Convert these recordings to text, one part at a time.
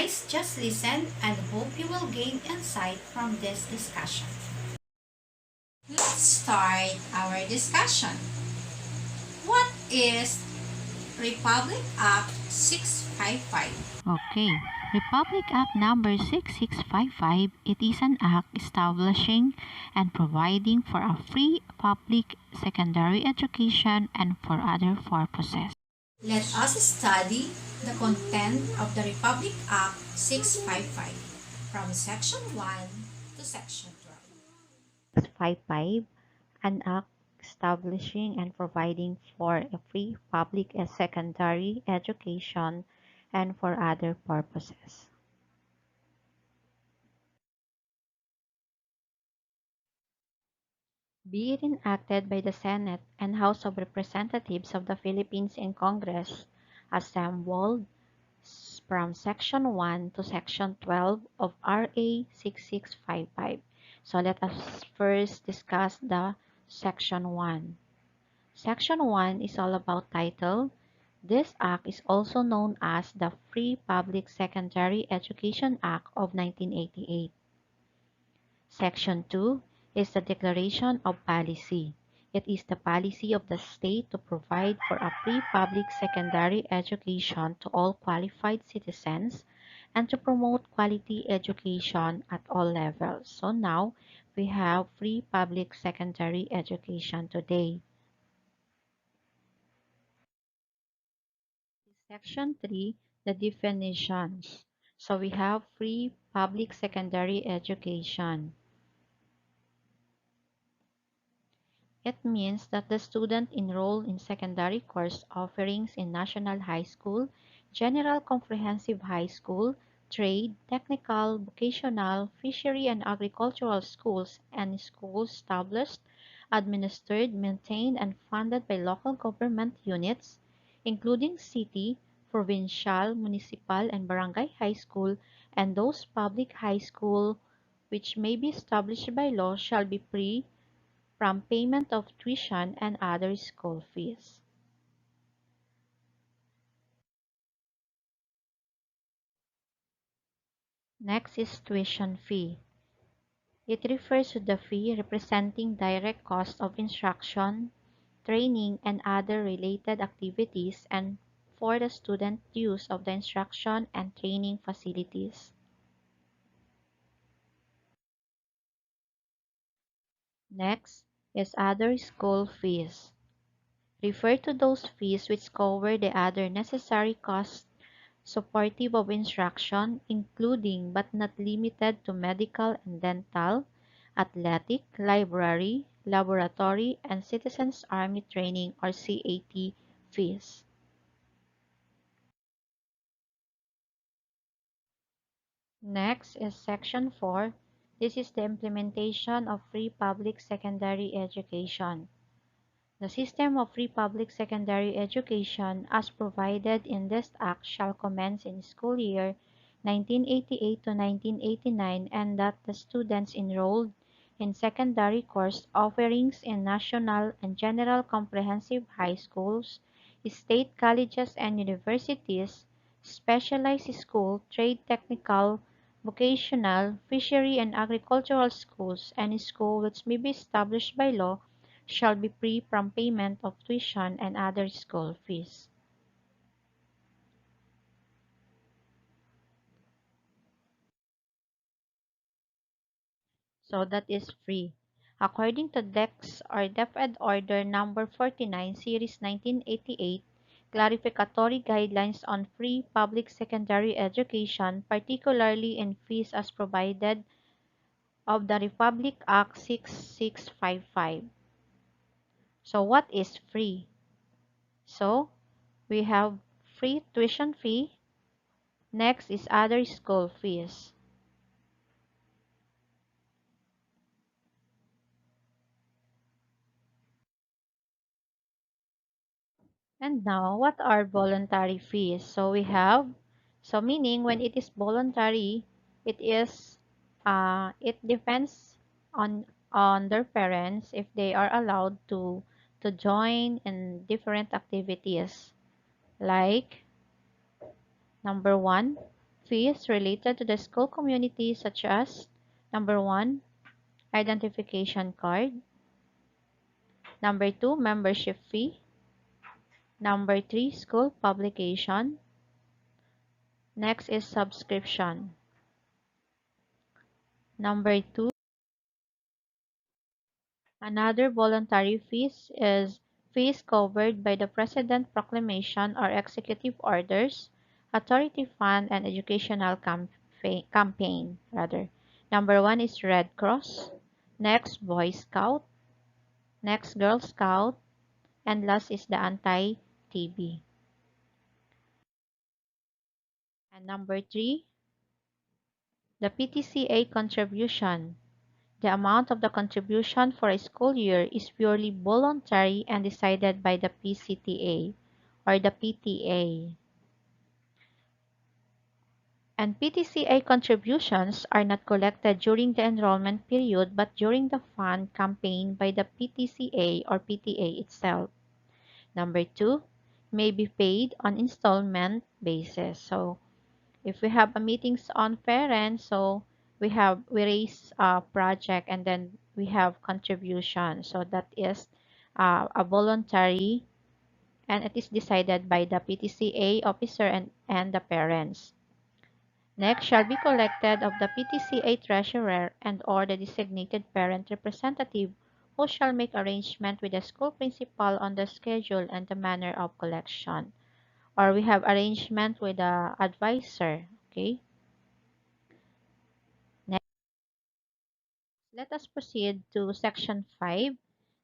guys, just listen and hope you will gain insight from this discussion. Let's start our discussion. What is Republic Act 655? Okay, Republic Act number 6655, it is an act establishing and providing for a free public secondary education and for other purposes. Let us study the content of the Republic Act 655 from Section 1 to Section 12. 655, an act establishing and providing for a free public secondary education and for other purposes. Be it enacted by the Senate and House of Representatives of the Philippines in Congress, assembled from Section 1 to Section 12 of RA 6655. So let us first discuss the Section 1. Section 1 is all about title. This act is also known as the Free Public Secondary Education Act of 1988. Section 2 is the Declaration of Policy. It is the policy of the state to provide for a free public secondary education to all qualified citizens and to promote quality education at all levels. So now we have free public secondary education today. Section 3, the definitions. So we have free public secondary education. It means that the student enrolled in secondary course offerings in National High School, General Comprehensive High School, trade, technical, vocational, fishery and agricultural schools, and schools established, administered, maintained, and funded by local government units, including city, provincial, municipal, and barangay high school, and those public high school which may be established by law shall be free from payment of tuition and other school fees. Next is tuition fee. It refers to the fee representing direct cost of instruction, training, and other related activities and for the student use of the instruction and training facilities. Next is other school fees. Refer to those fees which cover the other necessary costs supportive of instruction, including but not limited to medical and dental, athletic, library, laboratory, and Citizens Army Training or CAT fees. Next is Section 4. This is the implementation of free public secondary education. The system of free public secondary education as provided in this Act shall commence in school year 1988 to 1989 and that the students enrolled in secondary course offerings in national and general comprehensive high schools, state colleges and universities, specialized school, trade technical, vocational, fishery and agricultural schools, and school which may be established by law shall be free from payment of tuition and other school fees. So that is free. According to Decs or Order No. 49, Series 1988, clarificatory guidelines on free public secondary education, particularly in fees as provided of the Republic Act 6655. So what is free? So we have free tuition fee. Next is other school fees. And now, what are voluntary fees? So we have, so meaning when it is voluntary, it is, it depends on their parents if they are allowed to join in different activities. Like, number one, fees related to the school community such as number 1, identification card, number 2, membership fee, number 3, school publication. Next is subscription. Number 2, another voluntary fees is fees covered by the President Proclamation or executive orders, authority fund, and educational campaign rather. Number 1 is Red Cross, next Boy Scout, next Girl Scout, and last is the anti-TB. And number 3, the PTCA contribution. The amount of the contribution for a school year is purely voluntary and decided by the PCTA or the PTA. And PTCA contributions are not collected during the enrollment period but during the fund campaign by the PTCA or PTA itself. Number 2, may be paid on installment basis. So if we have a meetings on parents, so we raise a project and then we have contribution. So that is a voluntary and it is decided by the PTCA officer and the parents. Next shall be collected of the PTCA treasurer and or the designated parent representative who shall make arrangement with the school principal on the schedule and the manner of collection. Or we have arrangement with the advisor. Okay. Next, let us proceed to section 5.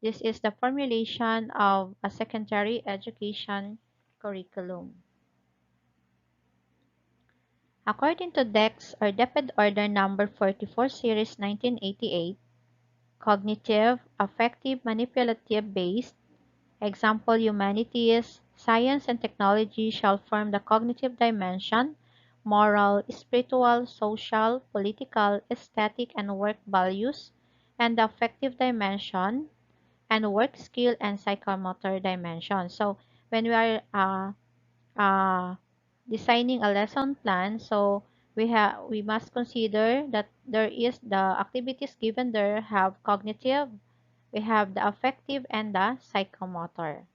This is the formulation of a secondary education curriculum. According to Decs or Decs Order Number 44 Series 1988, cognitive, affective, manipulative based, example humanities, science and technology shall form the cognitive dimension, moral, spiritual, social, political, aesthetic, and work values, and the affective dimension, and work skill and psychomotor dimension. So when we are uh, designing a lesson plan, so we must consider that there is the activities given there have cognitive, we have the affective, and the psychomotor.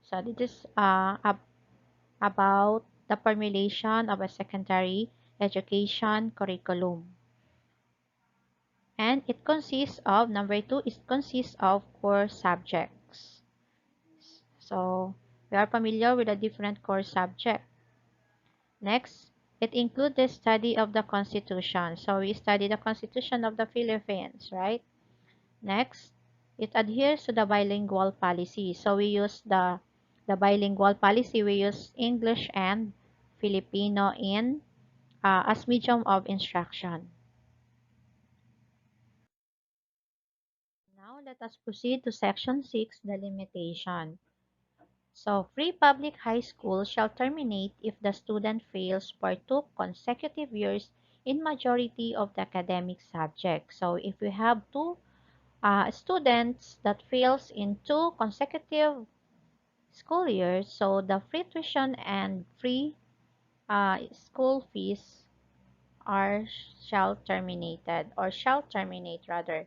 So this is about the formulation of a secondary education curriculum. And it consists of, number 2, it consists of core subjects. So we are familiar with the different core subjects. Next, it includes the study of the Constitution. So we study the Constitution of the Philippines, right? Next, it adheres to the bilingual policy. So we use the bilingual policy. We use English and Filipino in as medium of instruction. Now let us proceed to section 6, the limitation. So free public high school shall terminate if the student fails for 2 consecutive years in majority of the academic subjects. So if we have 2 students that fails in 2 consecutive school years, so the free tuition and free school fees are shall terminated or shall terminate rather.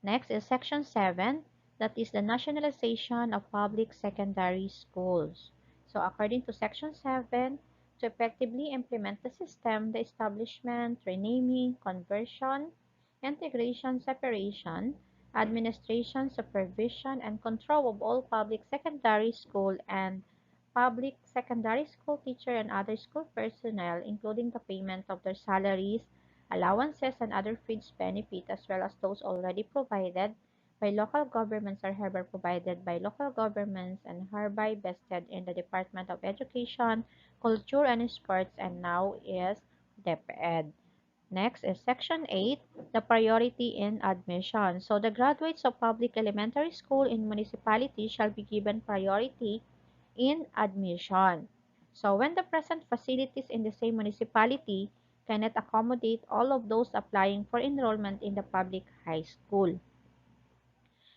Next is section 7, that is the nationalization of public secondary schools. So according to section 7, to effectively implement the system, the establishment, renaming, conversion, integration, separation, administration, supervision, and control of all public secondary school and public secondary school teacher and other school personnel, including the payment of their salaries, allowances, and other fringe benefits, as well as those already provided by local governments are hereby provided by local governments and hereby vested in the Department of Education, Culture, and Sports, and now is DepEd. Next is Section 8, the priority in admission. So the graduates of public elementary school in municipality shall be given priority in admission. So when the present facilities in the same municipality cannot accommodate all of those applying for enrollment in the public high school.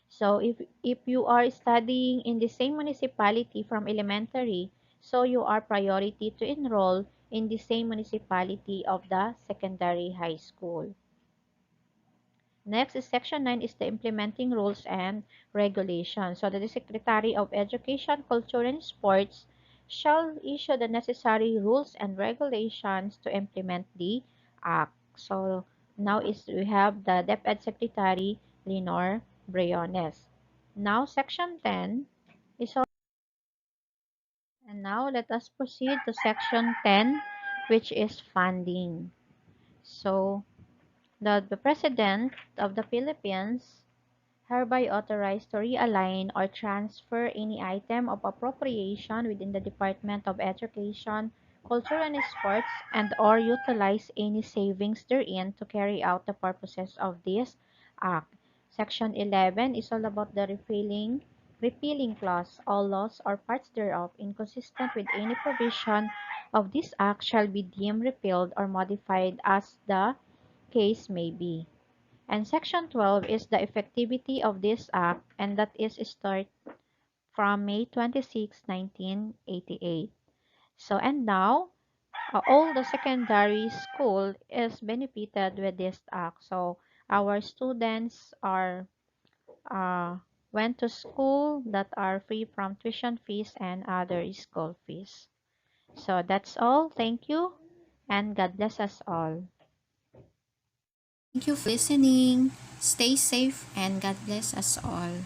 So if you are studying in the same municipality from elementary, so you are priority to enroll in the same municipality of the secondary high school. Next is Section 9 is the implementing rules and regulations. So the Secretary of Education, Culture, and Sports shall issue the necessary rules and regulations to implement the Act. So now we have the DepEd Secretary, Lenore Briones. Now Section 10 is all. And now let us proceed to Section 10, which is funding. So the President of the Philippines hereby authorized to realign or transfer any item of appropriation within the Department of Education, Culture and Sports, and or utilize any savings therein to carry out the purposes of this Act. Section 11 is all about the repealing clause. All laws or parts thereof inconsistent with any provision of this Act shall be deemed repealed or modified as the case may be. And Section 12 is the effectivity of this Act, and that is start from May 26, 1988. So, and now, all the secondary school is benefited with this Act. So, our students are uh, went to school that are free from tuition fees and other school fees. So, that's all. Thank you, and God bless us all. Thank you for listening. Stay safe and God bless us all.